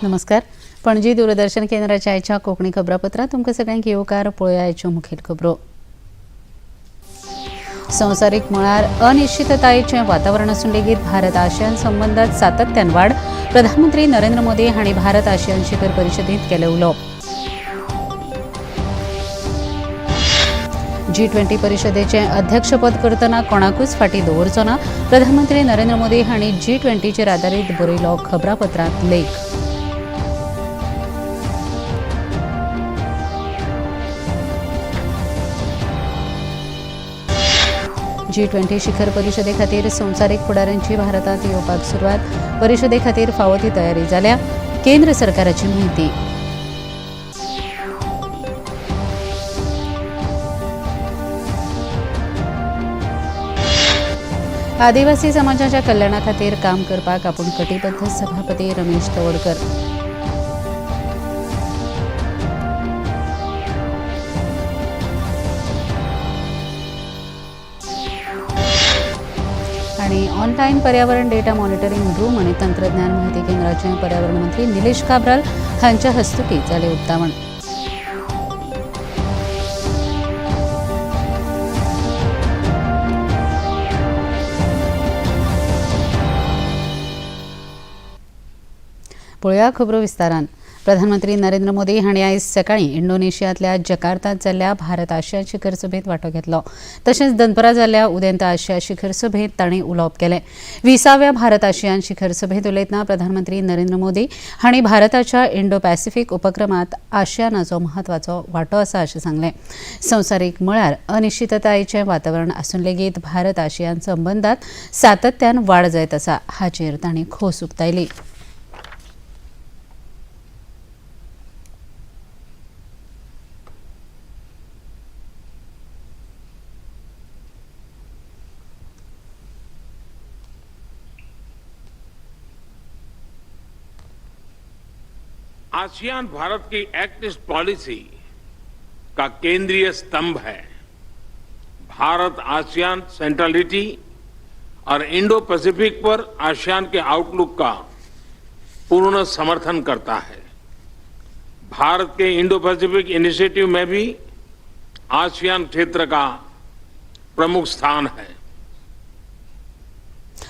नमस्कार. पणजी दूरदर्शन केंद्राच्या आयच्या कोंकणी खबरापत्रांत तुमकां सगळ्यांक येवकार. पळोवया आयच्यो मुखेल खबरो. संवसारीक मळार अनिश्चिततायेचें वातावरण आसून लेगीत भारत आशियान संबंदांत सातत्यान वाड. प्रधानमंत्री नरेंद्र मोदी हांणी भारत आशियान शिखर परिशदेंत केले उलोवप. G20 परिशदेचें अध्यक्षपद करतना कोणाकूच फाटीं दवरचो ना. प्रधानमंत्री नरेंद्र मोदी हांणी G20चेर आदारीत बरयलो खबरापत्रांत लेख. G20 शिखर परिशदे खातीर संवसारीक फुडाऱ्यांची भारतांत येवपाक सुरवात. परिशदे खातीर फावो ती तयारी जाल्या. केंद्र सरकाराची माहिती. आदिवासी समाजाच्या कल्याणा खातीर काम करपाक आपूण कटिबद्ध. सभापती रमेश तवडकर. आणि ऑनलायन पर्यावरण डेटा मॉनिटरिंग रूम आणि तंत्रज्ञान माहिती केंद्राचे पर्यावरण मंत्री निलेश काब्राल हांच्या हस्तुकी जाले उक्तावण. पळोवया खबरो विस्तारान. प्रधानमंत्री नरेंद्र मोदी हांणी आयज सकाळी इंडोनेशियांतल्या जकार्तात जाल्ल्या भारत आशिया शिखर सभेत वांटो घेतलो. तशेंच दनपरां जाल्ल्या उदेंत आशिया शिखर सभेत तांणी उलोवप केलें. 20व्या भारत आशियान शिखर सभेत उलयतना प्रधानमंत्री नरेंद्र मोदी हांणी भारताच्या इंडो पॅसिफीक उपक्रमांत आशियानाचो म्हत्वाचो वांटो आसा अशें सांगलें. संवसारीक मळार अनिश्चिततायेचें वातावरण आसून लेगीत भारत आशियान संबंदांत सातत्यान वाड जायत आसा हाचेर तांणी खोस उक्तायली. आसियान भारत की एक्ट ईस्ट पॉलिसी का केंद्रीय स्तंभ है. भारत आसियान सेंट्रलिटी और इंडो पैसिफिक पर आसियान के आउटलुक का पूर्ण समर्थन करता है. भारत के इंडो पैसिफिक इनिशिएटिव में भी आसियान क्षेत्र का प्रमुख स्थान है.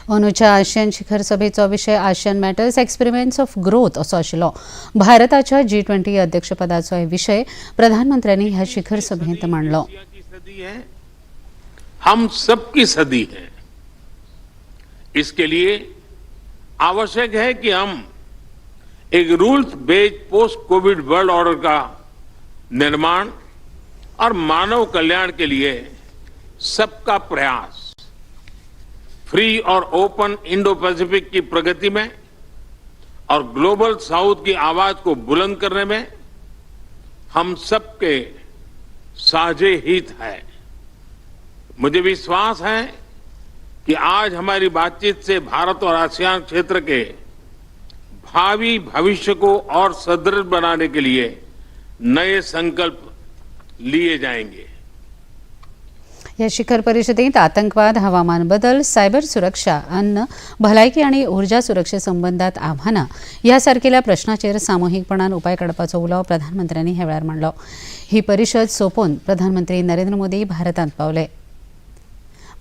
अंदूच्या आशियान शिखर सभेचो विशय ASEAN matters experiments of growth असो आशिल्लो. भारताच्या G20 अध्यक्षपदाचो विशय प्रधानमंत्र्यांनी ह्या शिखर सभेत मांडलो. हम सबकी सदी है. इसके लिए आवश्यक है कि हम एक rules based post Covid world order का निर्माण और मानव कल्याण के लिए सबका प्रयास, फ्री और ओपन इंडो पैसिफिक की प्रगति में और ग्लोबल साउथ की आवाज को बुलंद करने में हम सबके साझे हित है. मुझे विश्वास है कि आज हमारी बातचीत से भारत और आसियान क्षेत्र के भावी भविष्य को और सुदृढ़ बनाने के लिए नए संकल्प लिए जाएंगे. ह्या शिखर परिशदेंत आतंकवाद, हवामान बदल, सायबर सुरक्षा, अन्न, भलायकी आणि ऊर्जा सुरक्षे संबंधात आव्हानां ह्या सारकेल्या प्रश्नांचेर सामुहीकपणान उपाय काडपाचो उलो प्रधानमंत्र्यांनी ह्या वेळार मांडलो. ही परिशद सोंपोवन प्रधानमंत्री नरेंद्र मोदी भारतांत पावले.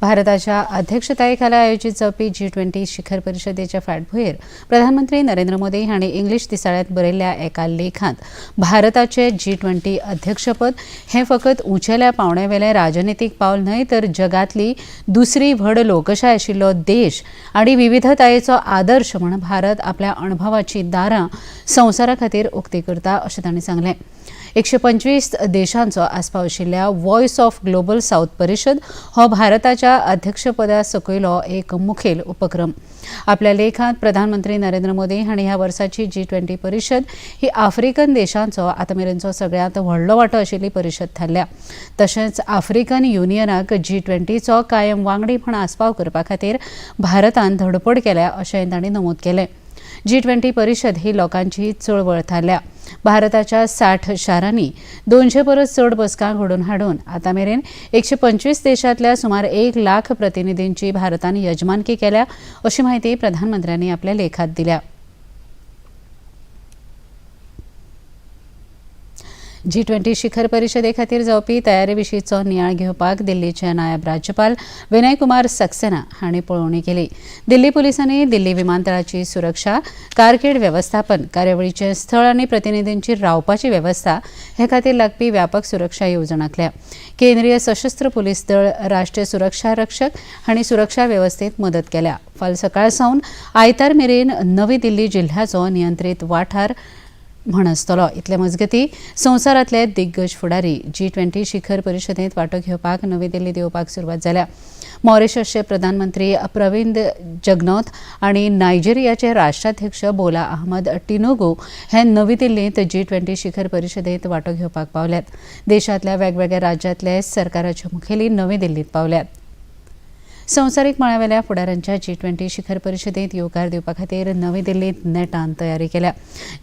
भारताच्या अध्यक्षतायेखाला आयोजीत जावपी G20 शिखर परिशदेच्या फाटभुंयेर प्रधानमंत्री नरेंद्र मोदी हांणी इंग्लीश दिसाळ्यांत बरयल्ल्या एका लेखांत भारताचे G20 अध्यक्षपद हें फकत उंचेल्या पावंड्यावेलें राजनितीक पावल न्हय तर जगांतली दुसरी व्हड लोकशाय आशिल्लो देश आनी विविधतायेचो आदर्श म्हूण भारत आपल्या अणभवाची दारां संवसारा खातीर उक्ती करता अशें तांणी सांगलें. 125 देशांचो आस्पाव आशिल्ल्या व्हॉयस ऑफ ग्लोबल साउथ परिशद हो भारताच्या अध्यक्षपदा सकयलो एक मुखेल उपक्रम. आपल्या लेखांत प्रधानमंत्री नरेंद्र मोदी हांणी ह्या वर्साची G20 परिशद ही आफ्रिकन देशांचो आतामेरेनचो सगळ्यांत व्हडलो वांटो आशिल्ली परिशद थारल्या. तशेंच आफ्रिकन युनियनाक G20चो कायम वांगडी म्हूण आस्पाव करपा खातीर भारतान धडपड केल्या अशेंय तांणी नमूद केलें. G20 परिषद ही लोकांची चळवळ थारल्या. भारताच्या 60 शारांनी 200 परस चड बसका घडोवन हाडून आतां मेरेन 125 देशांतल्या सुमार 1 लाख प्रतिनिधींची भारतान यजमानकी केल्या अशी माहिती प्रधानमंत्र्यांनी आपल्या लेखात दिल्या. G20 शिखर परिशदे खातीर जावपी तयारे विशींचो नियाळ घेवपाक दिल्लीचे नायब राज्यपाल विनय कुमार सक्सेना हांणी पळोवणी केली. दिल्ली पुलिसांनी दिल्ली विमानतळाची सुरक्षा, कारकेड वेवस्थापन, कार्यावळीचे स्थळ आनी प्रतिनिधींची रावपाची वेवस्था हे खातीर लागपी व्यापक सुरक्षा येवजण आंखल्या. केंद्रीय सशस्त्र पुलीस दळ, राष्ट्रीय सुरक्षा रक्षक हांणी सुरक्षा वेवस्थेत मदत केल्या. फाल्यां सकाळ सावन आयतार मेरेन नवी दिल्ली जिल्ह्याचो नियंत्रीत वाठार म्हण आसतलो. इतले मजगतीं संवसारांतले दिग्गज फुडारी G20 शिखर परिशदेंत वांटो घेवपाक नवी दिल्लींत येवपाक सुरवात जाल्या. मॉरिशसचे प्रधानमंत्री प्रविंद जगनॉथ आनी नायजेरियाचे राष्ट्राध्यक्ष बोला अहमद टिनुगू हे नवी दिल्लींत G20 शिखर परिशदेंत वांटो घेवपाक पावल्यात. देशांतल्या वेगवेगळ्या राज्यांतले सरकाराचे मुखेली नवी दिल्लींत पावल्यात. संवसारीक मळावेल्या फुडाऱ्यांच्या G20 शिखर परिशदेंत येवकार दिवपा खातीर नवी दिल्लींत नेटान तयारी केल्या.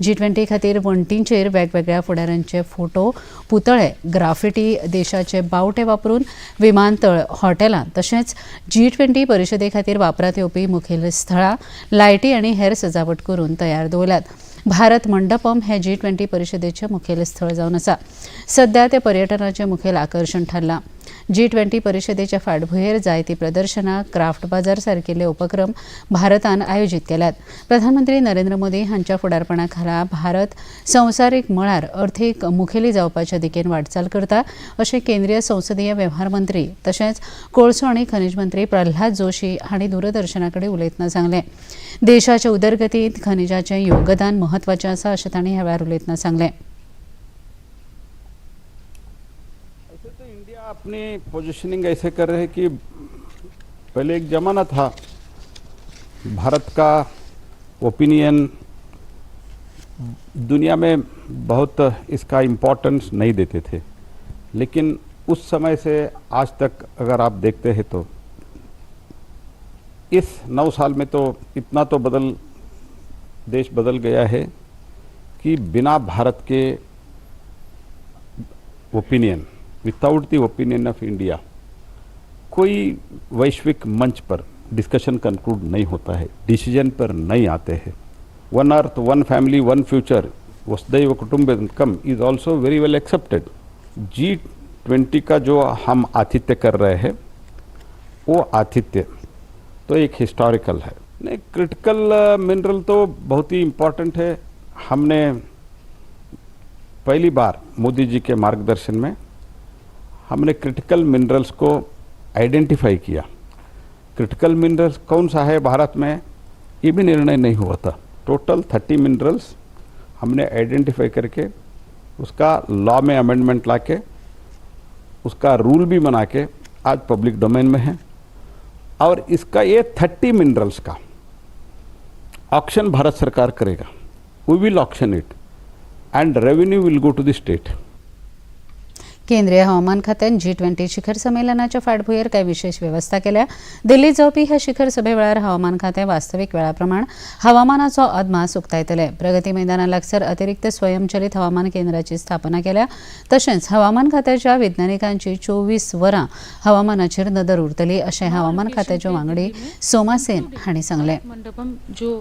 G20 खातीर वण्टींचेर वेगवेगळ्या फुडाऱ्यांचे फोटो, पुतळे, ग्राफिटी, देशाचे बावटे वापरून विमानतळ, हॉटेलां तशेंच G20 परिशदे खातीर वापरात येवपी मुखेल स्थळां, लायटी आनी हेर सजावट करून तयार दवरल्यात. भारत मंडपम हे G20 परिशदेचे मुखेल स्थळ जावन आसा. सध्या ते पर्यटनाचें मुखेल आकर्शण थारलां. G20 परिशदेच्या फाटभुंयेर जायतीं प्रदर्शनां, क्राफ्ट बाजार सारकिल्ले उपक्रम भारतान आयोजीत केल्यात. प्रधानमंत्री नरेंद्र मोदी हांच्या फुडारपणा खाला भारत संवसारीक मळार अर्थीक मुखेली जावपाच्या दिकेन वाटचाल करता अशें केंद्रीय संसदीय वेव्हार मंत्री तशेंच कोळसो आनी खनीज मंत्री प्रल्हाद जोशी हांणी दूरदर्शना कडेन उलयतना सांगलें. देशाच्या उदरगतींत खनिजाचें योगदान म्हत्वाचें आसा अशें तांणी ह्या वेळार उलयतना सांगलें. इंडिया अपनी पोजीशनिंग ऐसे कर रहे हैं कि पहले एक जमाना था भारत का ओपिनियन दुनिया में बहुत इसका इम्पोर्टेंस नहीं देते थे, लेकिन उस समय से आज तक अगर आप देखते हैं तो इस 9 साल में तो इतना तो देश बदल गया है कि बिना भारत के opinion, without the opinion of India कोई वैश्विक मंच पर डिस्कशन कंक्लूड नहीं होता है, डिसीजन पर नहीं आते हैं. One earth, one family, one future, वसुधैव कुटुंबकम is also very well accepted. G20 का जो हम आतिथ्य कर रहे हैं वो आतिथ्य तो एक हिस्टोरिकल है. नहीं, क्रिटिकल मिनरल तो बहुत ही इम्पोर्टेंट है. हमने पहली बार मोदी जी के मार्गदर्शन में हमने क्रिटिकल मिनरल्स को आइडेंटिफाई किया. क्रिटिकल मिनरल्स कौन सा है भारत में ये भी निर्णय नहीं हुआ था. टोटल 30 मिनरल्स हमने आइडेंटिफाई करके उसका लॉ में अमेंडमेंट लाके उसका रूल भी बना के आज पब्लिक डोमेन में है. और इसका ये 30 मिनरल्स का ऑक्शन भारत सरकार करेगा. We will auction it and revenue will go to the state. केंद्रीय हवामान खात्यान G20 शिखर संमेलनाच्या फाटभुंयेर कांय विशेष वेवस्था केल्या. दिल्लीत जावपी ह्या शिखर सभे वेळार हवामान खातें वास्तवीक वेळा प्रमाण हवामानाचो अदमास उक्तायतले. प्रगती मैदाना लागसार अतिरिक्त स्वयंचलीत हवामान केंद्राची स्थापना केल्या. तशेंच हवामान खात्याच्या विज्ञानिकांची 24 वरां हवामानाचेर नदर उरतली अशें हवामान खात्याचे वांगडी सोमा सेन हांणी सांगलें. मंडपम जो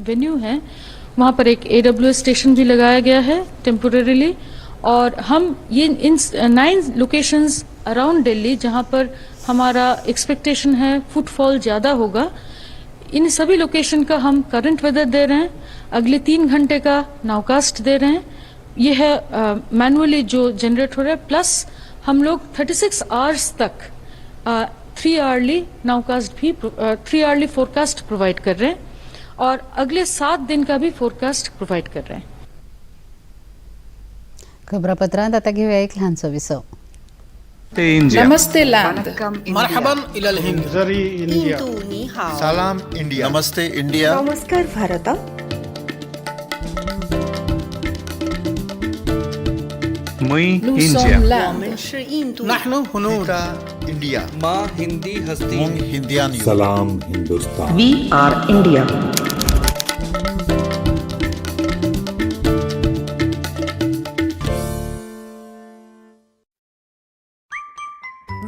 वेन्यू है वहाँ पर एक AWS स्टेशन भी लगाया गया है टेम्पोरेरीली, और हम ये इन 9 लोकेशंस अराउंड दिल्ली जहाँ पर हमारा एक्सपेक्टेशन है फुटफॉल ज़्यादा होगा, इन सभी लोकेशन का हम करंट वेदर दे रहे हैं. अगले 3 घंटे का नाउकास्ट दे रहे हैं. ये है मैनुअली जो जनरेट हो रहा है, प्लस हम लोग 36 आवर्स तक 3 आवरली नाउकास्ट भी 3 आवरली फोरकास्ट प्रोवाइड कर रहे हैं, और अगले 7 दिन का भी फोरकास्ट प्रोवाइड कर रहे हैं. खबरापत्रांत आतां घेवया एक ल्हानसो विसव. नमस्ते लैंड. मरहबन इलल हिंद. जरी इंडिया. सलाम इंडिया. नमस्ते इंडिया. नमस्कार भारत. मुई इंडिया. नहनु हुनूर इंडिया. माँ हिंदी हस्ती. हिंदियान. सलाम Hindustan. We are India.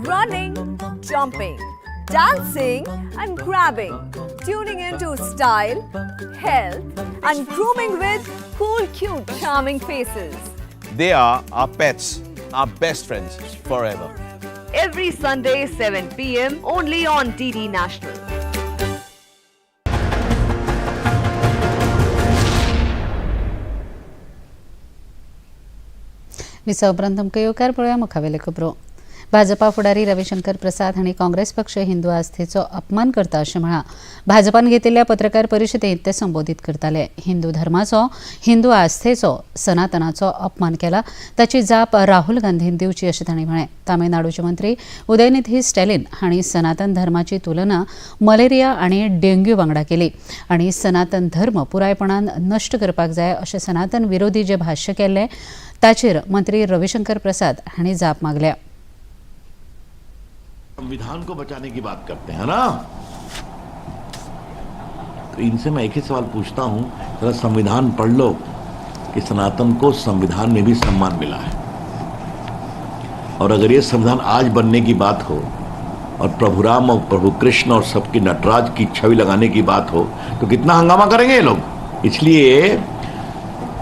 running, jumping, dancing and grabbing, tuning into style, health and grooming with cool, cute, charming faces. They are our pets, our best friends forever. Every Sunday 7 p.m. only on DD National. विसवपरांत तुमकां येवकार पळोवया मुखावेले खबरो. भाजपा फुडारी रविशंकर प्रसाद हांणी काँग्रेस पक्ष हिंदू आस्थेचो अपमान करता अशें म्हळां. भाजपान घेतिल्ल्या पत्रकार परिशदेंत ते संबोधीत करताले. हिंदू धर्माचो, हिंदू आस्थेचो, सनातनाचो अपमान केला ताची जाप राहुल गांधीन दिवची अशें तांणी म्हळें. तामिळनाडूचे मंत्री उदयनिधी स्टॅलिन हांणी सनातन धर्माची तुलना मलेरिया आनी डेंग्यू वांगडा केली आनी सनातन धर्म पुरायपणान नश्ट करपाक जाय अशें सनातन विरोधी जे भाश्य केल्लें ताचेर मंत्री रविशंकर प्रसाद हांणी जाप मागल्या. संविधान को बचाने की बात करते हैं ना, तो इनसे मैं एक ही सवाल पूछता हूं, जरा संविधान पढ़ लो कि सनातन को संविधान में भी सम्मान मिला है. और अगर ये संविधान आज बनने की बात हो और प्रभु राम और प्रभु कृष्ण और सबकी नटराज की छवि लगाने की बात हो तो कितना हंगामा करेंगे ये लोग. इसलिए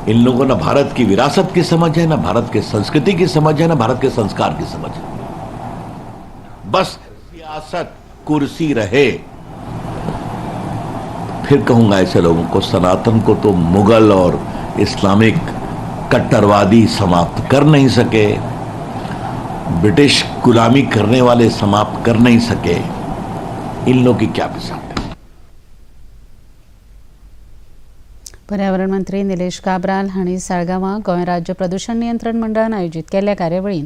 इन लोगों ना भारत की विरासत की समझ है, ना भारत के संस्कृति की समझ है, ना भारत के संस्कार की समझ है. बस सियासत कुर्सी रहे. फिर कहूंगा ऐसे लोगों को, सनातन को तो मुगल और इस्लामिक कट्टरवादी समाप्त कर नहीं सके, ब्रिटिश गुलामी करने वाले समाप्त कर नहीं सके. इन लोगों की क्या मिसाल है. पर्यावरण मंत्री निलेश काब्राल हांणी साळगांवां गोंय राज्य प्रदूषण नियंत्रण मंडळान आयोजीत केल्ल्या कार्यावळींत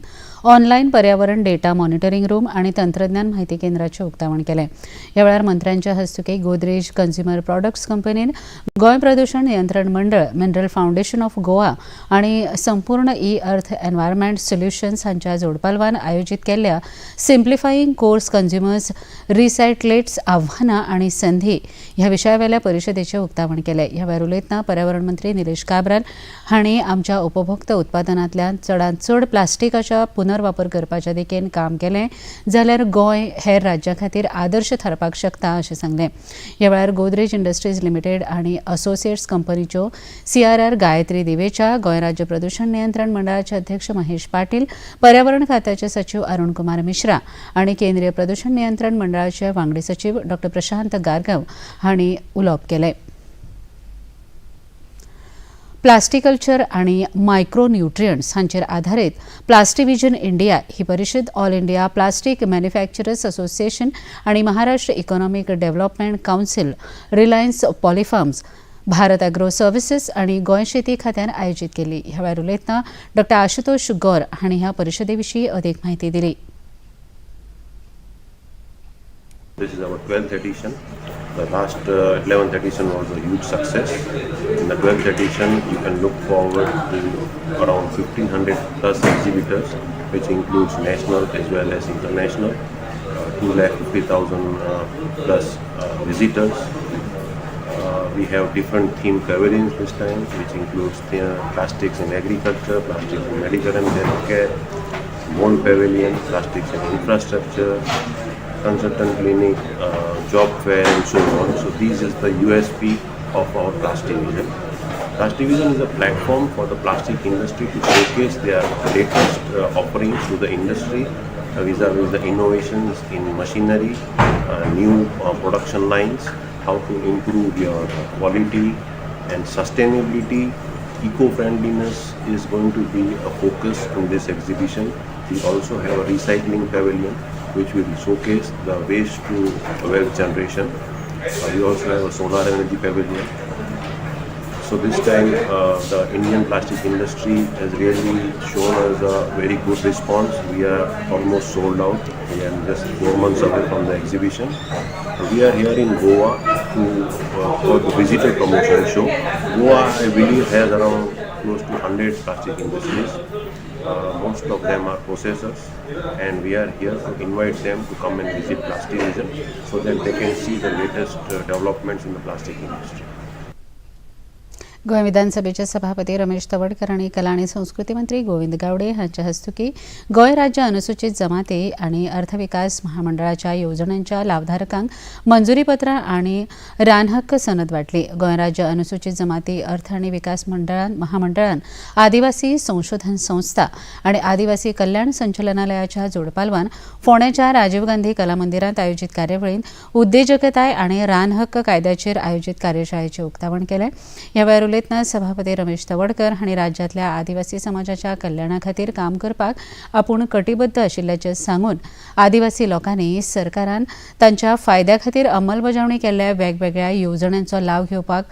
ऑनलायन पर्यावरण डेटा मॉनिटरींग रूम आनी तंत्रज्ञान म्हायती केंद्राचें उक्तावण केलें. ह्या वेळार मंत्र्यांच्या हस्तुकी गोदरेज कंझ्युमर प्रॉडक्ट्स कंपनीन गोंय प्रदूषण नियंत्रण मंडळ, मिनरल फाउंडेशन ऑफ गोवा आनी संपूर्ण अर्थ एनवायरमेंट सोल्युशन्स हांच्या जोडपालवान आयोजीत केल्ल्या सिम्प्लिफायींग कोर्स कंझ्युमर्स रिसायक्लेट्स आव्हानां आनी संधी ह्या विशयावेल्या परिशदेचें उक्तावण केलें. ह्या वेळार उलयतना पर्यावरण मंत्री निलेश काब्राल हांणी आमच्या उपभोक्ता उत्पादनांतल्यान चडांत चड प्लास्टिकाच्या पुनर्वापर करपाच्या दिकेन काम केलें जाल्यार गोंय हेर राज्यां खातीर आदर्श थारपाक शकता अशें सांगलें. ह्या वेळार गोदरेज इंडस्ट्रीज लिमिटेड आनी असोसिएट्स कंपनीच्यो CRR गायत्री दिवेच्या, गोंय राज्य प्रदूषण नियंत्रण मंडळाचे अध्यक्ष महेश पाटील, पर्यावरण खात्याचे सचिव अरुण कुमार मिश्रा आनी केंद्रीय प्रदूषण नियंत्रण मंडळाचे वांगडी सचिव डॉ प्रशांत गारगांव हांणी उलोवप केलें. प्लास्टिकल्चर आनी मायक्रो न्यूट्रियंट्स हांचेर आधारीत प्लास्टिविजन इंडिया ही परिशद All India Plastic Manufacturers Association आनी Maharashtra Economic Development Council, Reliance Polyfarms, Bharat Agro Services आनी गोंय शेती खात्यान आयोजीत केली. ह्या वेळार उलयतना डॉ आशुतोष गौर हांणी ह्या परिशदे विशीं अदीक म्हायती दिली. This is our 12th edition. The last 11th edition was a huge success. In the 12th edition, you can look forward to around 1,500 plus exhibitors, which includes national as well as international. 250,000 plus visitors. We have different theme pavilions this time, which includes plastics in agriculture, plastics in medical and healthcare, mold pavilion, plastics in infrastructure, consultant clinic, job fair and so on. So this is the USP of our Plastivision. Plastivision is a platform for the plastic industry to showcase their latest offerings to the industry vis-a-vis the innovations in machinery, new production lines, how to improve your quality and sustainability. Eco-friendliness is going to be a focus in this exhibition. We also have a recycling pavilion which will showcase the waste to wealth generation. We also have a solar energy pavilion. So this time the Indian plastic industry has really shown us a very good response. We are almost sold out. We are just 4 months away from the exhibition. We are here in Goa for the visitor promotion show. Goa, I believe, has around close to 100 plastic industries. Most of them are processors, and we are here to invite them to come and visit Plastivision so that they can see the latest developments in the plastic industry. Goa विधानसभेचे सभापती रमेश तवडकर आणि कला आणि संस्कृती मंत्री गोविंद गावडे हांच्या हस्तुकी गोंय राज्य अनुसूचित जमाती आणि अर्थविकास महामंडळाच्या योजनांच्या लाभधारकांक मंजुरी पत्रां आणि रानहक्क सनद वाटली. गोंय राज्य अनुसूचित जमाती अर्थ आणि विकास महामंडळान आदिवासी संशोधन संस्था आणि आदिवासी कल्याण संचालनालयाच्या जोडपालवान फोंड्याच्या राजीव गांधी कला मंदिरात आयोजित कार्यावळीत उद्देजकताय आणि रानहक्क कायद्याचेर आयोजित कार्यशाळेचे उक्तावण केले. ह्या वेळार उलयतना सभापती रमेश तवडकर हांणी राज्यातल्या आदिवासी समाजाच्या कल्याणा खातीर काम करपाक आपूण कटिबद्ध आशिल्ल्याचे सांगून आदिवासी लोकांनी सरकारान तांच्या फायद्या खातीर अंमलबजावणी केल्ल्या वेगवेगळ्या योजनांचो लाव घेवपाक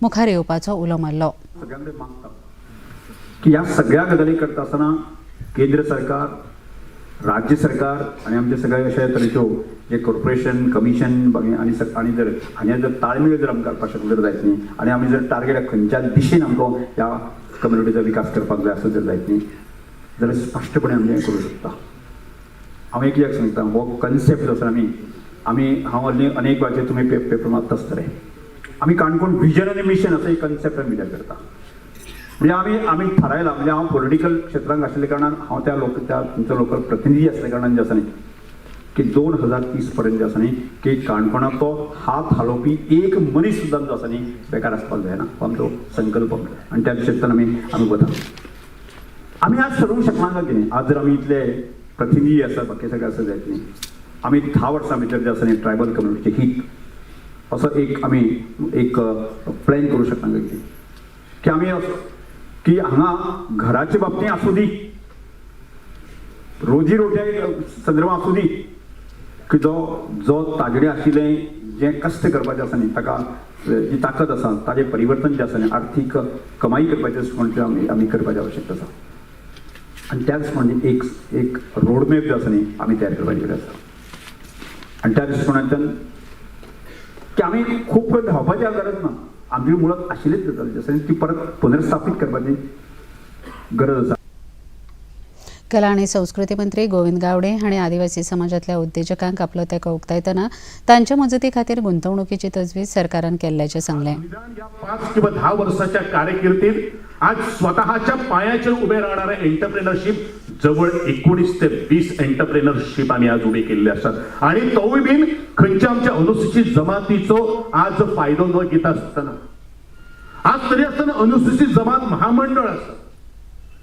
मुखार येवपाचो उलो मारलो. सगळ्यांकडे मागता की या सगळ्या गजाली करता आसतना केंद्र सरकार, राज्य सरकार आणि आमचे सगळे अशा तरेच्यो जे कॉर्पोरेशन, कमिशन आणि जर हांगे जर ताळमेळ जर आमकां करपाक शकले जर जायत न्ही आनी आमी जर टार्गेट खंयच्या दिशेन आमकां ह्या कम्युनिटीचो विकास करपाक जाय असो जर जायत न्ही जाल्यार स्पश्टपणे आमी हें करूं शकता. हांव एक कित्याक सांगता, हो कन्सेप्ट जो आसा आमी हांव अनेक वेळाचेर तुमी पेपर मागता आसतले, आमी काणकोण विजन आनी मिशन असो एक कन्सेप्ट आमी विचार करता. म्हणजे आमी थारायला, म्हणजे हांव पॉलिटिकल क्षेत्रांत आशिल्ले कारणान हांव तुमचो लोकल प्रतिनिधी आसले कारणान जे आसा न्ही की 2030 पर्यंत जे आसा न्ही की काणकोणाचो हात हालोवपी एक मनीस सुद्दां जो आसा न्ही बेकार आसपाक जायना, हो आमचो संकल्प आनी त्या क्षेत्रान आमी वता. आमी आज ठरवूंक शकना काय कितें, आज जर आमी इतले प्रतिनिधी आसा बाकी सगळे आसा जायत न्ही, आमी 10 वर्सां भितर जे आसा न्ही ट्रायबल कम्युनिटीचे हीत असो आमी एक प्लॅन करूं शकना काय कितें की आमी की हांगा घराच्या बाबतींत आसूं दी, रोजी रोट्या संदर्भांत आसूं दी की जो तागडे आशिल्लें जें कश्ट करपाचें आसा न्ही ताका जी ताकद आसा ताजें परिवर्तन जें आसा न्ही आर्थीक कमाई करपाचें दृश्टीकोनाचें आमी करपाचें आवश्यकता आसा. आनी त्या दृश्टीकोनाचें एक रोडमॅप जो आसा न्ही आमी तयार करपाची गरज आसा. आनी त्या दृश्टीकोनांतल्यान की आमी खूब धांवपाची गरज ना, आमची मुळात आशिल्लीच गजाल जी आसा ती परत पुनर्स्थापीत करपाची गरज आसा. कला आणि संस्कृती मंत्री गोविंद गावडे हांणी आदिवासी समाजातल्या उद्देजकांक आपलो तेंको उक्तायतना तांच्या मजती खातीर गुंतवणुकीची तजवीज सरकारान केल्ल्याचें सांगलें. या 5 किंवा 10 वर्षाच्या कारकिर्दीत आज स्वतःच्या पायाचेर उभे राहणारे एंटरप्रेनरशिप जवळ 19 ते 20 एंटरप्रेनरशिप आम्ही आज उभे केल्ले असतात आणि तोय बीन खंयच्या आमच्या अनुसूचित जमातीचो आज फायदो न घेता आसतना आज तरी आसतना अनुसूचित जमात महामंडळ आसा.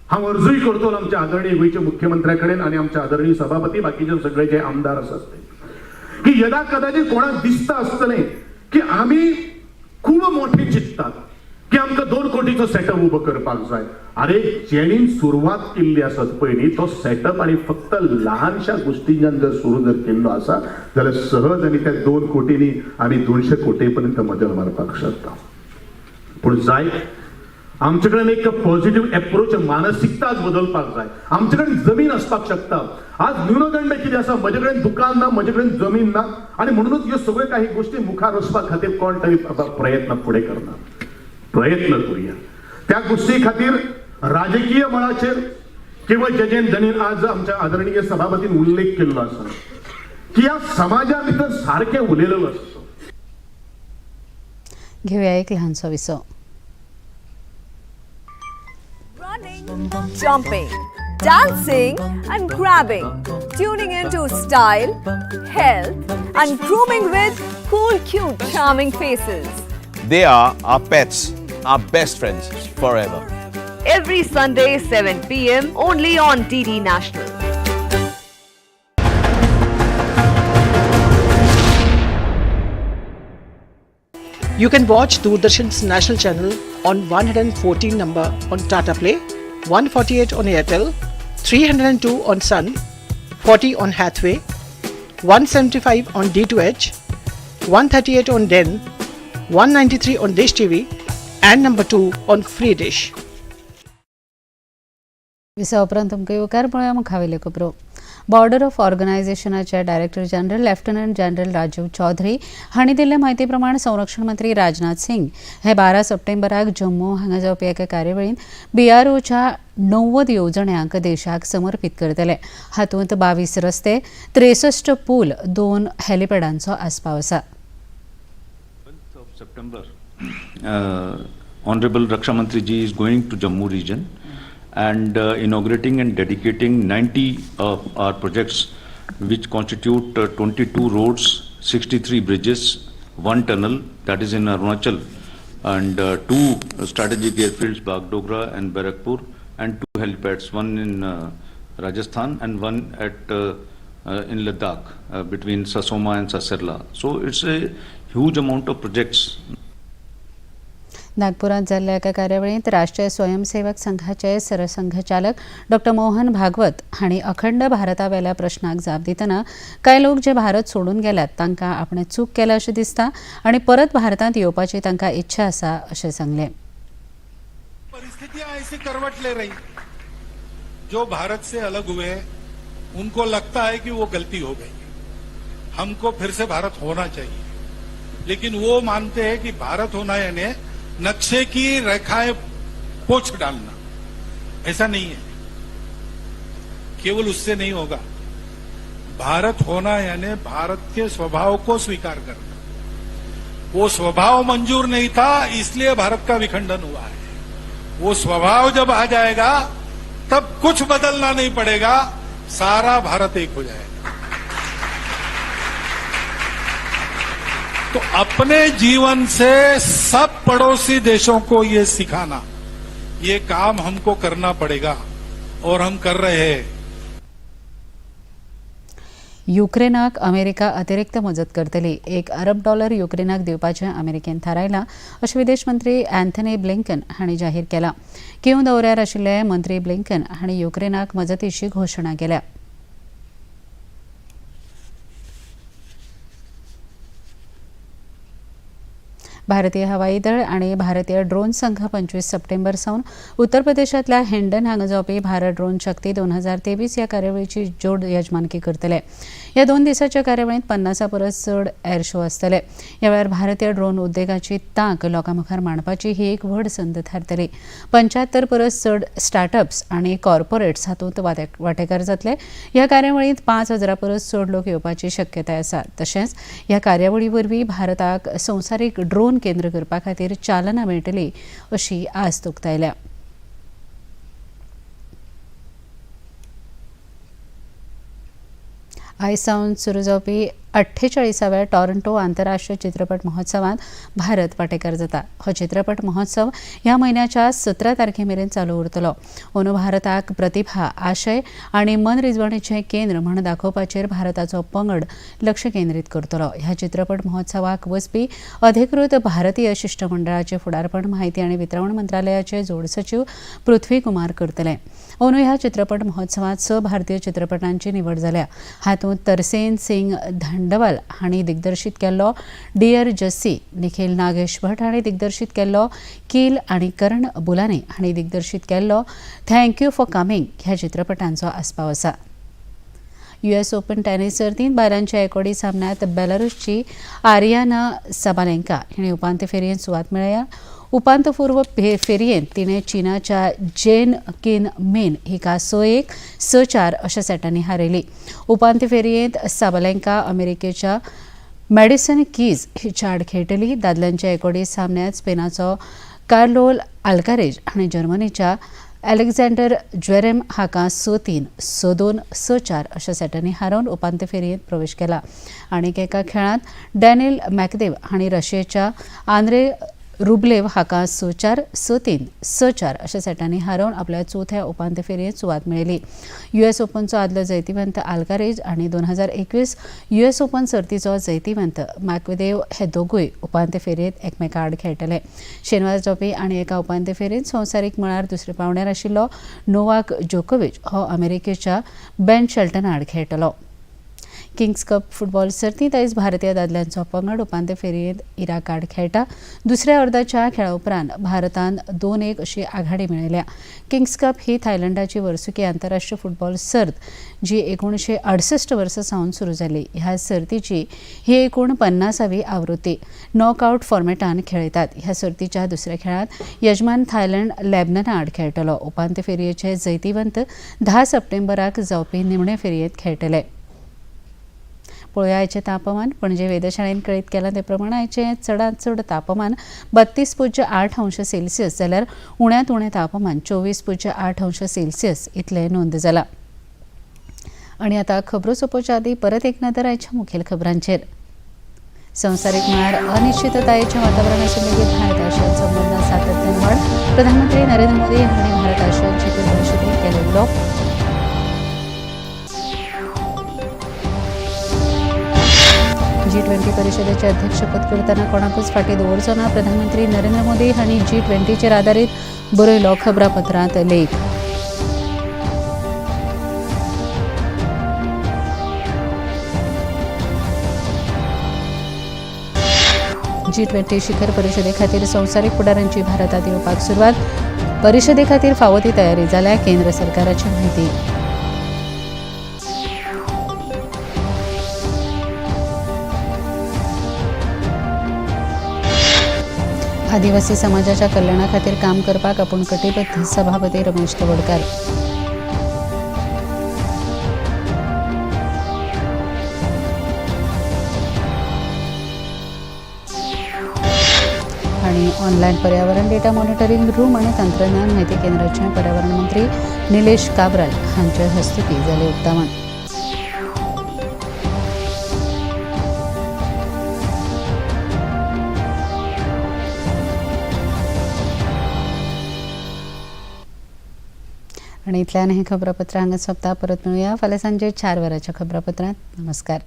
हांव अर्जूय करतो आमच्या आदरणीय गोंयच्या मुख्यमंत्र्या कडेन आणि आमच्या आदरणीय सभापती बाकीचे सगळे जे आमदार आसात की यदा कदाचित कोणाक दिसता आसतलें की आमी खूब मोठे चिंततात की आमकां 2 कोटीचो सेटअप उबो करपाक जाय. अरे जेणी सुरवात केल्ली आसत पळय न्ही तो सेटअप आणि फक्त ल्हानशा गोष्टींच्यान जर सुरू जर केल्लो आसा जाल्यार सहज आमी त्या 2 कोटींनी आमी 200 कोटी पर्यंत मजल मारपाक शकता. पूण जाय आमचे कडेन एक पॉझिटिव्ह अप्रोच मानसिकता बदलपाक जाय. आमचे कडेन जमीन असपाक शकता. आज न्यूनगंड कितें आसा, म्हजे कडेन दुकान ना, म्हजे कडेन जमीन ना आणि म्हणूनच ह्यो सगळ्यो काही गोष्टी मुखार वचपा खातीर कोण तरी प्रयत्न फुडें करना. प्रयत्न करूया त्या गोष्टी खातीर राजकीय मळाचेर किंवा ज्यांनी आज आमच्या आदरणीय सभापतीन उल्लेख केल्लो आसा की या समाजा भितर सारकें उलयलेलो आसता. घेऊया एक ल्हानसो Wiseau. Running, jumping, dancing and grabbing, tuning into style, health and grooming with cool, cute, charming faces. They are our pets, our best friends forever. Every Sunday 7 p.m. only on DD National. You can watch Doordarshan's national channel on 114 number on Tata Play, 148 on Airtel, 302 on Sun, 40 on Hathway, 175 on D2H, 138 on Den, 193 on Dish TV and number 2 on Free Dish. विसा उपरांत तुमकां येवकार पळोवया मुखावेल्यो खबरो. Border of ऑर्गनायझेशनाचे director general lieutenant general Rajiv Chaudhary हांणी दिल्ले म्हायती प्रमाण संरक्षण मंत्री राजनाथ सिंग हे 12 सप्टेंबराक जम्मू हांगा जावपी एका कार्यावळींत BROच्या 90 येवजण्यांक देशाक समर्पीत करतले. हातूंत 22 रस्ते, 63 पूल, 2 हेलिपॅडांचो आस्पाव आसा. Honorable Raksha Mantri ji is going to Jammu region and inaugurating and dedicating 90 of our projects, which constitute 22 roads, 63 bridges, 1 tunnel that is in Arunachal, and 2 strategic airfields, Bagdogra and Barakpur, and 2 helipads, one in Rajasthan and one at in Ladakh between Sasoma and Saserla. So it's a huge amount of projects. नागपुरात जाल्ल्या एका कार्यावळीत राष्ट्रीय स्वयंसेवक संघाचे सरसंघचालक डॉ मोहन भागवत हांणी अखंड भारतावेल्या प्रश्नाक जाप दितना कांय लोक जे भारत सोडून गेल्यात तांकां आपणे चूक केल्या अशें दिसता आनी परत भारतांत येवपाची तांकां इच्छा आसा अशें सांगलें. परिस्थितियां ऐसी करवट ले रही, जो भारत से अलग हुए उनको लगता है कि वो गलती हो गई, हमको फिर से भारत होना चाहिए, लेकिन वो मानते हैं कि भारत होना यानी नक्शे की रेखाएं पोंछ डालना. ऐसा नहीं है, केवल उससे नहीं होगा. भारत होना यानी भारत के स्वभाव को स्वीकार करना. वो स्वभाव मंजूर नहीं था, इसलिए भारत का विखंडन हुआ है. वो स्वभाव जब आ जाएगा तब कुछ बदलना नहीं पड़ेगा, सारा भारत एक हो जाएगा. तो अपने जीवन से सब पड़ोसी देशों को ये सिखाना, ये काम हमको करना पड़ेगा और हम कर रहे हैं. युक्रेनाक अमेरिका अतिरिक्त मजत करतली. $1 अरब युक्रेनाक दिवपाचें अमेरिकेन थारायलां अशें विदेश मंत्री अँथनी ब्लिंकन हांणी जाहीर केलां. कीव दौऱ्यार आशिल्ले मंत्री ब्लिंकन हांणी युक्रेनाक मजतीची घोशणा केल्या. भारतीय हवाई दळ आनी भारतीय ड्रोन संघ 25 सप्टेंबर सावन उत्तर प्रदेशांतल्या हिंडन हांगा जावपी भारत ड्रोन शक्ती 2023 ह्या कार्यावळीची जोड यजमानकी करतले. ह्या 2 दिसांच्या कार्यावळींत 50 परस चड एअर शो आसतले. ह्या वेळार भारतीय ड्रोन उद्देगाची तांक लोकां मुखार मांडपाची ही एक व्हड संद थारतली. 75 परस चड स्टार्टअप्स आनी कॉर्पोरेट्स हातूंत वांटेकार जातले. ह्या कार्यावळींत 5000 परस चड लोक येवपाची शक्यताय आसा. तशेंच ह्या कार्यावळी वरवीं भारताक संवसारीक ड्रोन केंद्र करपा खातीर चालना मेळटली अशी आस्त उक्तायल्या. आयज सावन सुरू जावपी 48व्या टॉरंटो आंतरराष्ट्रीय चित्रपट महोत्सवांत भारत वांटेकार जाता. हो चित्रपट महोत्सव ह्या म्हयन्याच्या 17 तारखेमेरेन चालू उरतलो. अंदू भारताक प्रतिभा, आशय आनी मनरिजवणेचें केंद्र म्हूण दाखोवपाचेर भारताचो पंगड लक्ष केंद्रीत करतलो. ह्या चित्रपट महोत्सवाक वचपी अधिकृत भारतीय शिष्टमंडळाचें फुडारपण माहिती आनी वितरण मंत्रालयाचे जोड सचीव पृथ्वी कुमार करतले. अंदू ह्या चित्रपट महोत्सवांत 6 भारतीय चित्रपटांची निवड जाल्या. हातूंत तरसेन सिंग धंडवाल हांणी दिग्दर्शीत केल्लो डियर जस्सी, निखिल नागेश भट हांणी दिग्दर्शीत केल्लो कील आनी कर्ण बुलानी हांणी दिग्दर्शीत केल्लो थँक यू फॉर कमिंग ह्या चित्रपटांचो आस्पाव आसा. US ओपन टेनिस सर्तींत बायलांच्या एकोडी सामन्यांत बेलारूसची आरियाना साबालेंका हिणें उपांत्य फेरयेंत सुवात मेळयल्या. उपांत्यपूर्व फेरयेंत तिणें चीनाच्या जेन किन मेन हिका 6-1, 6-4 अशा सेटांनी हारयली. उपांत्य फेरयेंत साबालेंका अमेरिकेच्या मॅडिसन कीज हिच्या आड खेळटली. दादल्यांच्या एकोडी सामन्यांत स्पेनाचो कार्लोस आल्कारेज हांणी जर्मनीच्या अलेक्झांडर ज्वेरेम हाका 6-3, 6-2, 6-4 अशा सेटांनी हारोवन उपांत्य फेरयेंत प्रवेश केला. आनीक एका खेळांत डॅनियल मॅकदेव हांणी रशियेच्या आंद्रे रुबलेव हाका 6-4, 6-3, 6-4 अशा सेटांनी हारोवन आपल्या चवथ्या उपांत्य फेरयेंत सुवात मेळयली. US ओपनचो आदलो जैतिवंत आल्कारेज आनी 2021 US ओपन सर्तीचो जैतिवंत मॅकदेव हे दोगूय उपांत्य फेरयेंत एकामेका आड खेळटले. शेनवार जावपी आनी एका उपांत्य फेरयेंत संवसारीक मळार दुसऱ्या पांवड्यार आशिल्लो नोवाक जोकोविच हो अमेरिकेच्या बेन शेल्टना आड खेळटलो. किंग्स कप फुटबॉल सर्तींत आयज भारतीय दादल्यांचो पंगड उपांत्य फेरयेंत इराक आड खेळटा. दुसऱ्या अर्दाच्या खेळा उपरांत भारतान 2-1 अशी आघाडी मेळयल्या. किंग्स कप ही थायलंडाची वर्सुकी आंतरराष्ट्रीय फुटबॉल सर्त जी 1968 वर्सा सावन सुरू जाली. ह्या सर्तीची ही एकूण 50वी आवृत्ती नॉकआउट फॉर्मेटान खेळयतात. ह्या सर्तीच्या दुसऱ्या खेळांत यजमान थायलंड लेबनना आड खेळटलो. उपांत्य फेरयेचे जैतिवंत 10 सप्टेंबराक जावपी निमणे फेरयेंत खेळटले. पळोवया आयचें तापमान. पणजे वेधशाळेन कळीत केलां ते प्रमाण आयचें चडांत चड तापमान 32.8 अंश सेल्सियस जाल्यार उण्यांत उणें तापमान 24.8 अंश सेल्सियस इतलें नोंद जालां. आनी आतां खबरो सोंपोवचे आदीं परत एक नदर आयच्या मुखेल खबरांचेर. संवसारीक मळार अनिश्चिततायेचें वातावरण आसून लेगीत भारत आशिया संबंदांत सातत्यान वाड. प्रधानमंत्री नरेंद्र मोदी हांणी भारत आशिया शिखर परिशदेक केले उलोवप. G20 परिशदेचें अध्यक्षपद करतना कोणाकूच फाटीं दवरचो ना. प्रधानमंत्री नरेंद्र मोदी हांणी G20चेर आदारीत बरयलो खबरापत्रांत लेख. G20 शिखर परिशदे खातीर संवसारीक फुडाऱ्यांची भारतांत येवपाक सुरवात. परिशदे खातीर फावो ती तयारी जाल्या केंद्र सरकाराची माहिती. आदिवासी समाजाच्या कल्याणा खातीर काम करपाक आपूण कटिबद्ध. सभापती रमेश तवडकार. आणि ऑनलायन पर्यावरण डेटा मॉनिटरींग रूम आणि तंत्रज्ञान म्हायती केंद्राचे पर्यावरण मंत्री निलेश काब्राल हांचे हस्तुकी जालें उक्तावण. आणि इतल्यान हें खबरापत्र हांगा सोंपता. परत मेळुया फाल्यां सांजे 4 वरांच्या खबरापत्रांत. नमस्कार.